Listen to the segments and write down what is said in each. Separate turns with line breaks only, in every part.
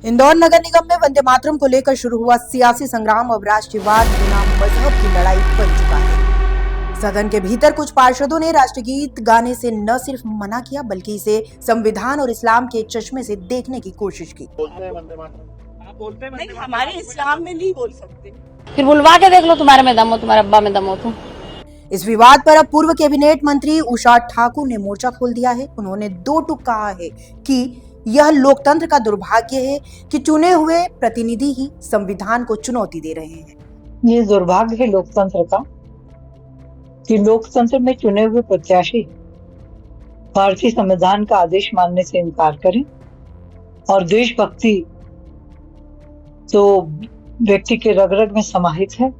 इंदौर नगर निगम में वंदे मातरम को लेकर शुरू हुआ सियासी संग्राम अब राष्ट्रवाद बनाम मजहब की लड़ाई बन चुका है। सदन के भीतर कुछ पार्षदों ने राष्ट्रगीत गाने से न सिर्फ मना किया बल्कि इसे संविधान और इस्लाम के चश्मे से देखने की कोशिश की।
नहीं, हमारे इस्लाम में नहीं बोल सकते।
फिर बुलवा के देख लो, तुम्हारे में दम हो, तुम्हारे अब्बा में दम हो तो।
इस विवाद पर अब पूर्व कैबिनेट मंत्री उषा ठाकुर ने मोर्चा खोल दिया है। उन्होंने दो टूक कहा है कि यह लोकतंत्र का दुर्भाग्य है कि चुने हुए प्रतिनिधि ही संविधान को चुनौती दे रहे हैं।
ये दुर्भाग्य है लोकतंत्र का कि लोकतंत्र में चुने हुए प्रत्याशी भारतीय संविधान का आदेश मानने से इनकार करें और देशभक्ति तो व्यक्ति के रग रग में समाहित है।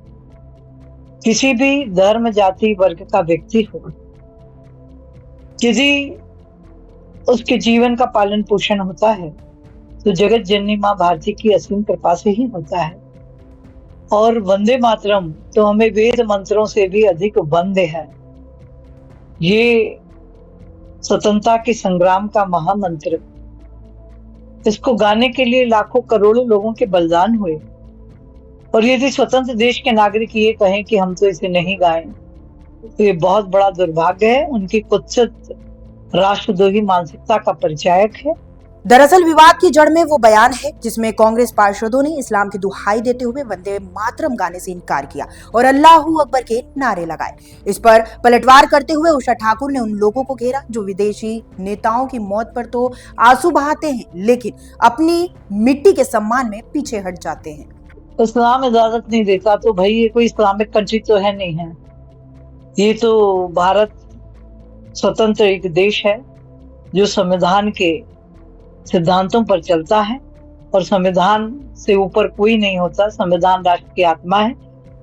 किसी भी धर्म जाति वर्ग का व्यक्ति हो, यदि उसके जीवन का पालन पोषण होता है तो जगत जननी माँ भारती की असीम कृपा से ही होता है। और वंदे मातरम तो हमें वेद मंत्रों से भी अधिक वंदे है। ये स्वतंत्रता के संग्राम का महामंत्र, इसको गाने के लिए लाखों करोड़ों लोगों के बलिदान हुए और यदि स्वतंत्र देश के नागरिक ये कहें कि हम तो इसे नहीं गाएं तो ये बहुत बड़ा दुर्भाग्य है। उनकी कुत्सित राष्ट्रद्रोही मानसिकता का परिचायक है।
दरअसल विवाद की जड़ में वो बयान है जिसमें कांग्रेस पार्षदों ने इस्लाम की दुहाई देते हुए वंदे मातरम गाने से इनकार किया और अल्लाहू अकबर के नारे लगाए। इस पर पलटवार करते हुए उषा ठाकुर ने उन लोगों को घेरा जो विदेशी नेताओं की मौत पर तो आंसू बहाते हैं लेकिन अपनी मिट्टी के सम्मान में पीछे हट जाते हैं।
इस्लाम इजाजत नहीं देता तो भाई ये कोई इस्लामिक कंट्री तो है नहीं है। ये तो भारत स्वतंत्र एक देश है जो संविधान के सिद्धांतों पर चलता है और संविधान से ऊपर कोई नहीं होता। संविधान राष्ट्र की आत्मा है,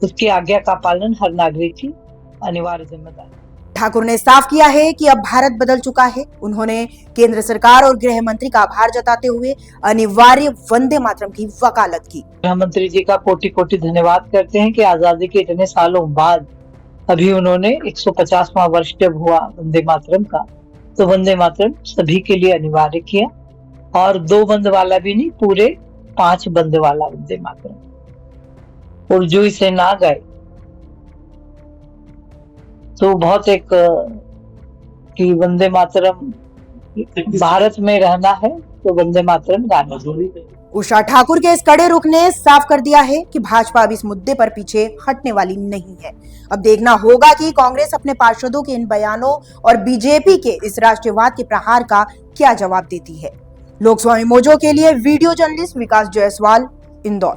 उसकी आज्ञा का पालन हर नागरिक की अनिवार्य जिम्मेदारी।
ठाकुर ने साफ किया है कि अब भारत बदल चुका है। उन्होंने केंद्र सरकार और गृह मंत्री का आभार जताते हुए अनिवार्य वंदे मातरम की वकालत की।
गृह मंत्री जी का कोटि कोटि धन्यवाद करते हैं कि आजादी के इतने सालों बाद अभी उन्होंने 150वां वर्ष जब हुआ वंदे मातरम का तो वंदे मातरम सभी के लिए अनिवार्य किया और 2 बंद वाला भी नहीं, पूरे 5 बंद वाला वंदे मातरम। और जो इसे ना गाए तो बहुत एक कि वंदे मातरम भारत में रहना है तो वंदे मातरम गाना।
उषा ठाकुर के इस कड़े रुख ने साफ कर दिया है कि भाजपा अब इस मुद्दे पर पीछे हटने वाली नहीं है। अब देखना होगा कि कांग्रेस अपने पार्षदों के इन बयानों और बीजेपी के इस राष्ट्रवाद के प्रहार का क्या जवाब देती है। लोकस्वामी मोजो के लिए वीडियो जर्नलिस्ट विकास जायसवाल, इंदौर।